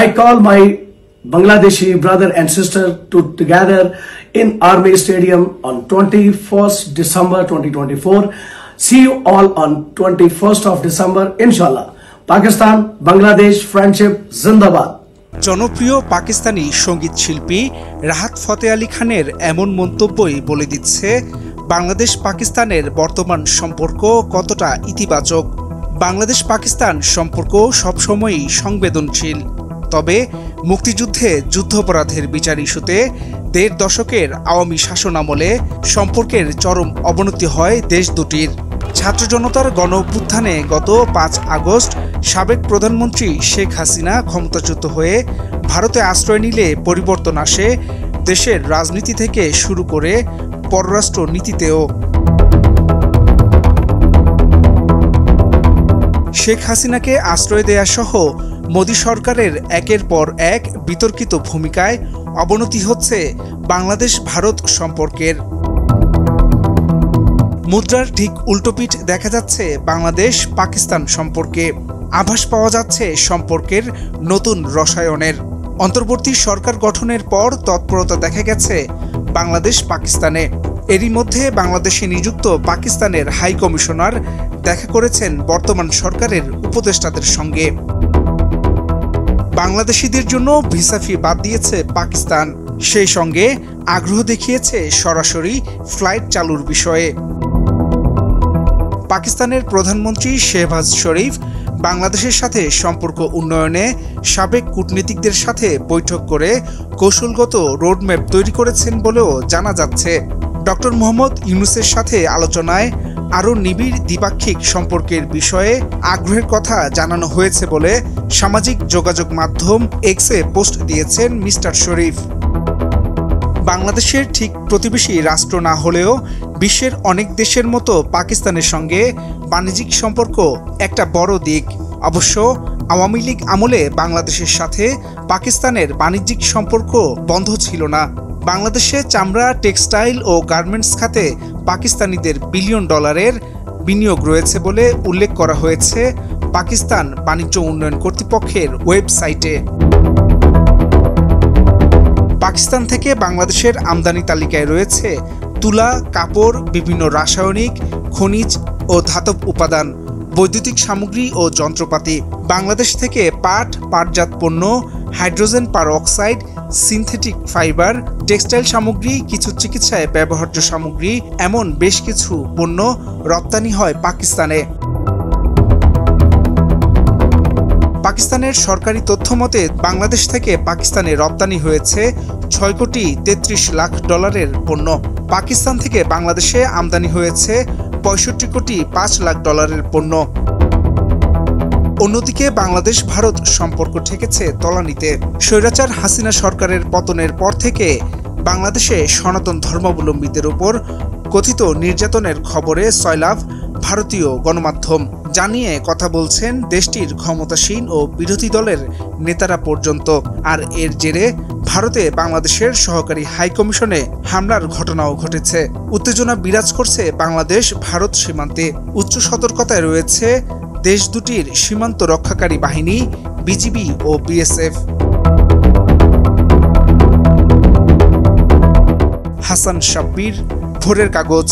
I call my Bangladeshi brother and sister to together in Army Stadium on 21st December 2024. See you all on 21st of December, inshallah. Pakistan, Bangladesh, friendship, Zindabad. জনপ্রিয় পাকিস্তানি সঙ্গীত শিল্পী রাহাত ফতে আলী খানের এমন মন্তব্যই বলে দিচ্ছে বাংলাদেশ পাকিস্তানের বর্তমান সম্পর্ক কতটা ইতিবাচক। বাংলাদেশ পাকিস্তান সম্পর্ক সবসময়ই সংবেদনশীল, তবে মুক্তিযুদ্ধে যুদ্ধাপরাধের বিচার ইস্যুতে ১.৫ দশকের আওয়ামী শাসনামলে সম্পর্কের চরম অবনতি হয় দেশ দুটির। ছাত্র জনতার গণ অভ্যুত্থানে গত ৫ আগস্ট সাবেক প্রধানমন্ত্রী শেখ হাসিনা ক্ষমতাচ্যুত হয়ে ভারতে আশ্রয় নিলে পরিবর্তন আসে দেশের রাজনীতি থেকে শুরু করে পররাষ্ট্র নীতিতেও। শেখ হাসিনাকে আশ্রয় দেয়া সহ মোদী সরকারের একের পর এক বিতর্কিত ভূমিকায় অবনতি হচ্ছে বাংলাদেশ ভারত সম্পর্কের। মুদ্রার ঠিক উল্টোপিঠ দেখা যাচ্ছে বাংলাদেশ পাকিস্তান সম্পর্কে। আভাস পাওয়া যাচ্ছে সম্পর্কের নতুন রসায়নের। অন্তর্বর্তী সরকার গঠনের পর তৎপরতা দেখা গেছে বাংলাদেশ পাকিস্তানে। এরই মধ্যে বাংলাদেশে নিযুক্ত পাকিস্তানের হাই কমিশনার দেখা করেছেন বর্তমান সরকারের উপদেষ্টাদের সঙ্গে। বাংলাদেশিদের জন্য ভিসা ফি বাদ দিয়েছে পাকিস্তান, সেই সঙ্গে আগ্রহ দেখিয়েছে সরাসরি ফ্লাইট চালুর বিষয়ে। পাকিস্তানের প্রধানমন্ত্রী শেহবাজ শরীফ বাংলাদেশের সাথে সম্পর্ক উন্নয়নে সাবেক কূটনীতিকদের সাথে বৈঠক করে কৌশলগত রোডম্যাপ তৈরি করেছেন বলেও জানা যাচ্ছে। ডক্টর মোহাম্মদ ইউনূসের সাথে আলোচনায় আরও নিবিড় দ্বিপাক্ষিক সম্পর্কের বিষয়ে আগ্রহের কথা জানানো হয়েছে বলে সামাজিক যোগাযোগ মাধ্যম এক্সে পোস্ট দিয়েছেন মিস্টার শরীফ। বাংলাদেশের ঠিক প্রতিবেশী রাষ্ট্র না হলেও বিশ্বের অনেক দেশের মতো পাকিস্তানের সঙ্গে বাণিজ্যিক সম্পর্ক একটা বড় দিক। অবশ্য আওয়ামী লীগ আমলে বাংলাদেশের সাথে পাকিস্তানের বাণিজ্যিক সম্পর্ক বন্ধ ছিল না। বাংলাদেশে চামড়া, টেক্সটাইল ও গার্মেন্টস খাতে পাকিস্তানিদের বিলিয়ন ডলারের বিনিয়োগ রয়েছে বলে উল্লেখ করা হয়েছে পাকিস্তান বাণিজ্য উন্নয়ন কর্তৃপক্ষের ওয়েবসাইটে। পাকিস্তান থেকে বাংলাদেশের আমদানি তালিকায় রয়েছে তুলা, কাপড়, বিভিন্ন রাসায়নিক, খনিজ ও ধাতব উপাদান, বৈদ্যুতিক সামগ্রী ও যন্ত্রপাতি। বাংলাদেশ থেকে পাট, পাটজাত পণ্য, hydrogen peroxide, synthetic fibre, textile সামগ্রী, কিছু চিকিৎসায় ব্যবহার্য সামগ্রী, এমন বেশ কিছু পণ্য রপ্তানি হয় পাকিস্তানে। পাকিস্তানের সরকারি তথ্য মতে বাংলাদেশ থেকে পাকিস্তানে রপ্তানি হয়েছে ৬ কোটি ৩৩ লাখ ডলারের পণ্য। পাকিস্তান থেকে বাংলাদেশে আমদানি হয়েছে ৬৫ কোটি ৫ লাখ ডলারের পণ্য। অন্যদিকে বাংলাদেশ ভারত সম্পর্ক ঠেকেছে তলানিতে। স্বৈরাচার হাসিনা সরকারের পতনের পর থেকে বাংলাদেশে সনাতন ধর্মাবলম্বীদের উপর কথিত নির্যাতনের খবরে সয়লাভ ভারতীয় গণমাধ্যম। জানিয়ে কথা বলছেন দেশটির ক্ষমতাসীন ও বিরোধী দলের নেতারা পর্যন্ত। আর এর জেরে ভারতে বাংলাদেশের সহকারী হাইকমিশনে হামলার ঘটনাও ঘটেছে। উত্তেজনা বিরাজ করছে বাংলাদেশ ভারত সীমান্তে। উচ্চ সতর্কতায় রয়েছে দেশ দুটির সীমান্ত রক্ষাকারী বাহিনী বিজিবি ও বিএসএফ। হাসান শাব্বির, ভোরের কাগজ।